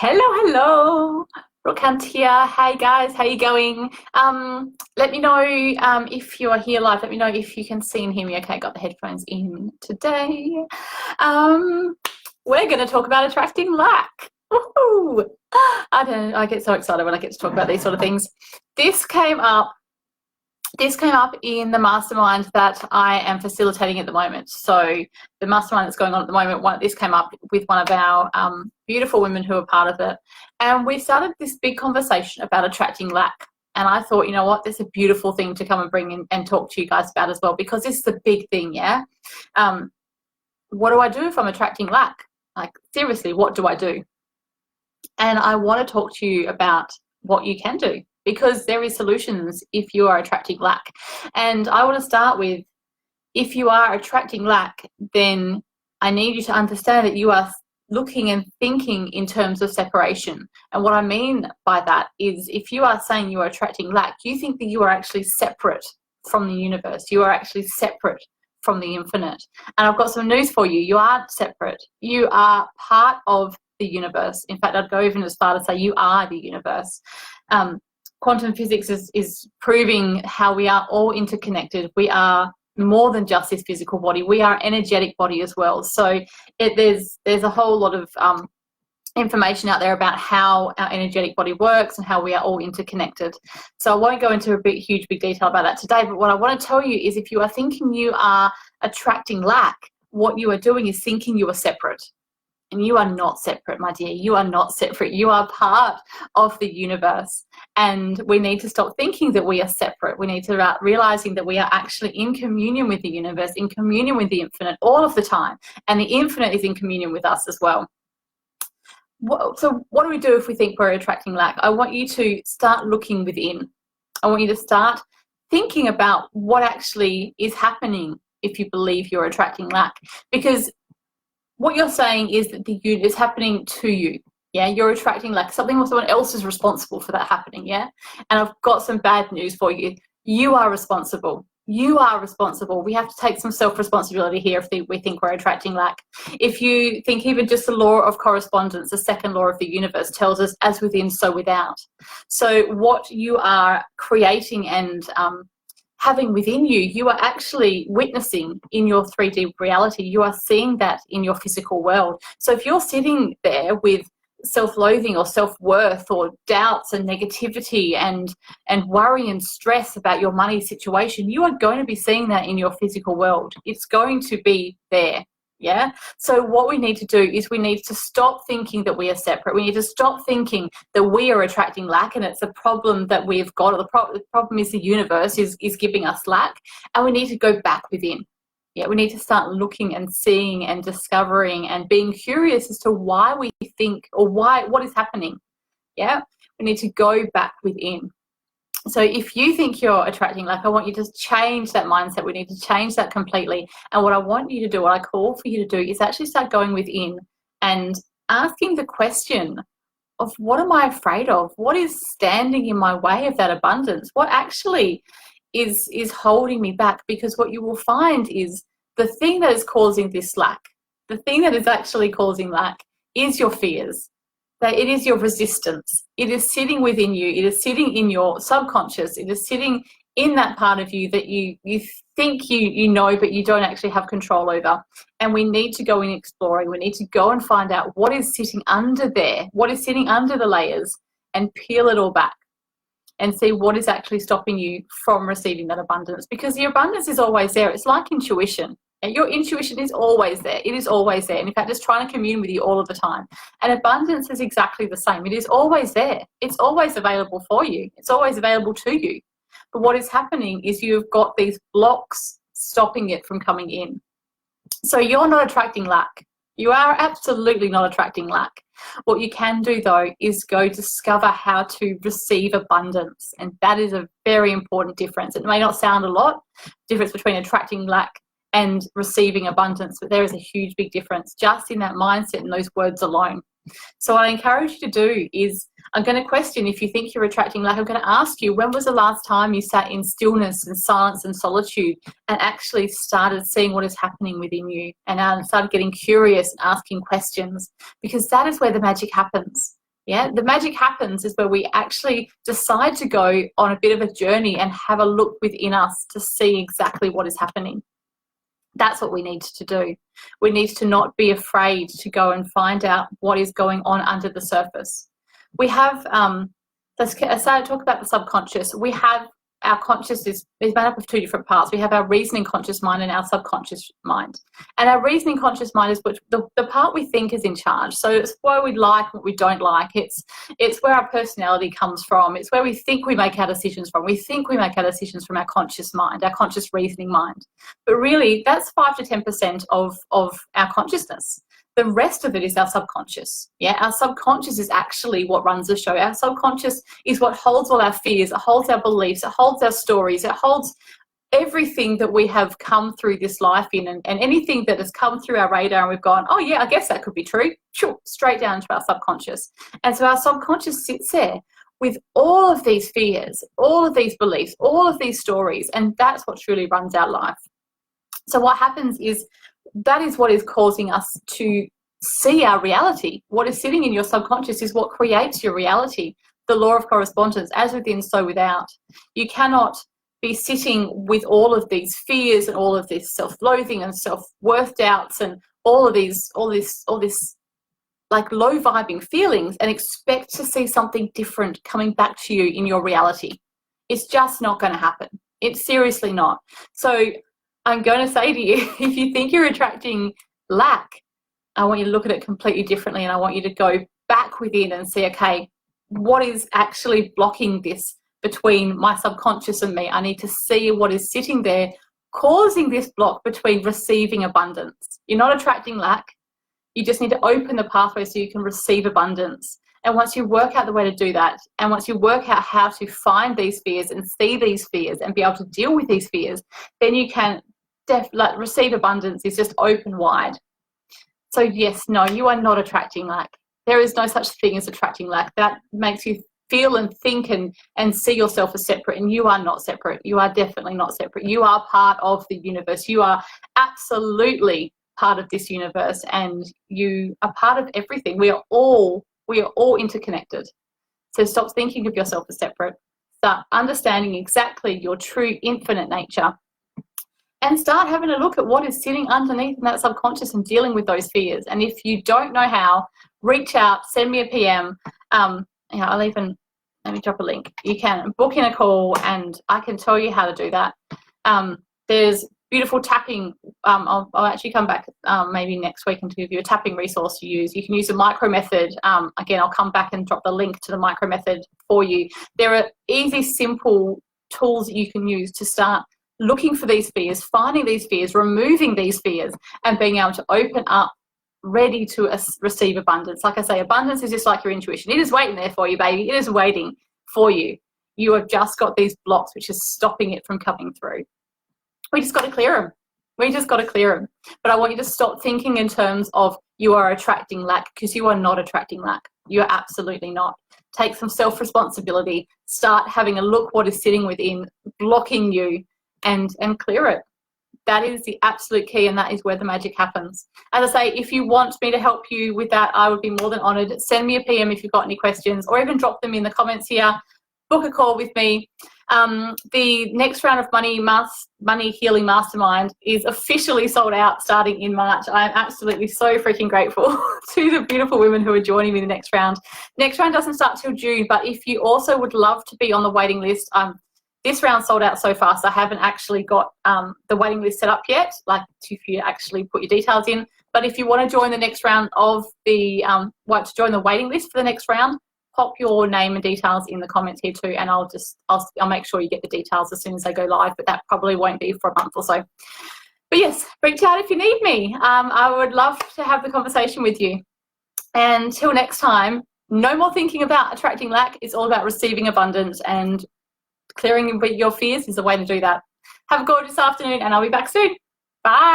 Hello, hello. Rookant here. Hey guys, how you going? Let me know if you are here live. Let me know if you can see and hear me. Okay, got the headphones in today. Um, we're going to talk about attracting luck. Woohoo! I get so excited when I get to talk about these sort of things. This came up in the mastermind that I am facilitating at the moment. So the mastermind that's going on at the moment, this came up with one of our beautiful women who are part of it. And we started this big conversation about attracting luck. And I thought, you know what, that's a beautiful thing to come and bring in and talk to you guys about as well, because this is the big thing, yeah? What do I do if I'm attracting luck? Like, seriously, what do I do? And I want to talk to you about what you can do, because there is solutions if you are attracting luck. And I want to start with, if you are attracting luck, then I need you to understand that you are looking and thinking in terms of separation. And what I mean by that is, if you are saying you are attracting luck, you think that you are actually separate from the universe. You are actually separate from the infinite. And I've got some news for you. You aren't separate. You are part of the universe. In fact, I'd go even as far to say you are the universe. Quantum physics is proving how we are all interconnected. We are more than just this physical body. We are energetic body as well. So there's a whole lot of information out there about how our energetic body works and how we are all interconnected. So I won't go into a huge big detail about that today, but what I want to tell you is, if you are thinking you are attracting lack, what you are doing is thinking you are separate. And you are not separate, my dear. You are not separate. You are part of the universe. And we need to stop thinking that we are separate. We need to start realizing that we are actually in communion with the universe, in communion with the infinite all of the time. And the infinite is in communion with us as well. So what do we do if we think we're attracting lack? I want you to start looking within. I want you to start thinking about what actually is happening if you believe you're attracting lack. Because what you're saying is that it's happening to you. Yeah, you're attracting like something, or someone else is responsible for that happening. Yeah, and I've got some bad news for you. You are responsible. You are responsible. We have to take some self-responsibility here if we think we're attracting lack. If you think even just the law of correspondence, the second law of the universe, tells us as within, so without. So what you are creating and having within you, you are actually witnessing in your 3D reality. You are seeing that in your physical world. So if you're sitting there with self-loathing or self-worth or doubts and negativity and worry and stress about your money situation, you are going to be seeing that in your physical world. It's going to be there. Yeah. So what we need to do is we need to stop thinking that we are separate. We need to stop thinking that we are attracting lack and it's a problem that we've got. Or the problem is the universe is giving us lack, and we need to go back within. Yeah, we need to start looking and seeing and discovering and being curious as to why we think, or what is happening. Yeah, we need to go back within. So if you think you're attracting lack, I want you to change that mindset. We need to change that completely. And what I want you to do, what I call for you to do, is actually start going within and asking the question of, what am I afraid of? What is standing in my way of that abundance? What actually is holding me back? Because what you will find is the thing that is causing this lack, the thing that is actually causing lack, is your fears. That it is your resistance. It is sitting within you. It is sitting in your subconscious. It is sitting in that part of you that you think you know, but you don't actually have control over. And we need to go in exploring. We need to go and find out what is sitting under there, what is sitting under the layers, and peel it all back and see what is actually stopping you from receiving that abundance. Because the abundance is always there. It's like intuition. And your intuition is always there. It is always there. And in fact, it's trying to commune with you all of the time. And abundance is exactly the same. It is always there. It's always available for you. It's always available to you. But what is happening is you've got these blocks stopping it from coming in. So you're not attracting lack. You are absolutely not attracting lack. What you can do, though, is go discover how to receive abundance. And that is a very important difference. It may not sound a lot, difference between attracting lack and receiving abundance, but there is a huge big difference just in that mindset and those words alone. So what I encourage you to do is, I'm going to question, if you think you're attracting lack, I'm going to ask you, when was the last time you sat in stillness and silence and solitude and actually started seeing what is happening within you and started getting curious and asking questions? Because that is where the magic happens. Yeah, the magic happens is where we actually decide to go on a bit of a journey and have a look within us to see exactly what is happening. That's what we need to do. We need to not be afraid to go and find out what is going on under the surface. We have, let's talk about the subconscious. We have our conscious is made up of two different parts. We have our reasoning conscious mind and our subconscious mind. And our reasoning conscious mind is the part we think is in charge. So it's where we like, what we don't like. It's where our personality comes from. It's where we think we make our decisions from. We think we make our decisions from our conscious mind, our conscious reasoning mind. But really, that's 5 to 10% of our consciousness. The rest of it is our subconscious. Yeah, our subconscious is actually what runs the show. Our subconscious is what holds all our fears, it holds our beliefs, it holds our stories, it holds everything that we have come through this life in, and anything that has come through our radar and we've gone, oh yeah, I guess that could be true, sure, straight down to our subconscious. And so our subconscious sits there with all of these fears, all of these beliefs, all of these stories, and that's what truly runs our life. So what happens is, that is what is causing us to see our reality. What is sitting in your subconscious is what creates your reality. The law of correspondence, as within, so without. You cannot be sitting with all of these fears and all of this self-loathing and self-worth doubts and all this like low vibing feelings and expect to see something different coming back to you in your reality. It's just not going to happen. It's seriously not. So I'm going to say to you, if you think you're attracting lack, I want you to look at it completely differently, and I want you to go back within and see, okay, what is actually blocking this between my subconscious and me? I need to see what is sitting there causing this block between receiving abundance. You're not attracting lack. You just need to open the pathway so you can receive abundance. And once you work out the way to do that, and once you work out how to find these fears and see these fears and be able to deal with these fears, then you can receive abundance is just open wide. So yes, no, you are not attracting lack. There is no such thing as attracting lack. That makes you feel and think and see yourself as separate, and you are not separate. You are definitely not separate. You are part of the universe. You are absolutely part of this universe, and you are part of everything. We are all interconnected. So stop thinking of yourself as separate. Start understanding exactly your true infinite nature, and start having a look at what is sitting underneath in that subconscious and dealing with those fears. And if you don't know how, reach out, send me a PM. I'll even, let me drop a link. You can book in a call and I can tell you how to do that. There's beautiful tapping. I'll actually come back maybe next week and give you a tapping resource to use. You can use the micro method. Again, I'll come back and drop the link to the micro method for you. There are easy, simple tools that you can use to start looking for these fears, finding these fears, removing these fears, and being able to open up, ready to receive abundance. Like I say, abundance is just like your intuition. It is waiting there for you, baby. It is waiting for you. You have just got these blocks which is stopping it from coming through. We just got to clear them. We just got to clear them. But I want you to stop thinking in terms of you are attracting lack, because you are not attracting lack. You are absolutely not. Take some self-responsibility. Start having a look what is sitting within, blocking you, and clear it. That is the absolute key, and that is where the magic happens. As I say, if you want me to help you with that, I would be more than honoured. Send me a PM if you've got any questions, or even drop them in the comments here. Book a call with me. The next round of Money Healing Mastermind is officially sold out starting in March. I'm absolutely so freaking grateful to the beautiful women who are joining me the next round. Next round doesn't start till June, but if you also would love to be on the waiting list, this round sold out so fast. I haven't actually got the waiting list set up yet, like if you actually put your details in. But if you want to join the next round of the, to join the waiting list for the next round, pop your name and details in the comments here too, and I'll make sure you get the details as soon as they go live, but that probably won't be for a month or so. But yes, reach out if you need me. I would love to have the conversation with you. And until next time, no more thinking about attracting lack. It's all about receiving abundance, and clearing your fears is the way to do that. Have a gorgeous afternoon, and I'll be back soon. Bye.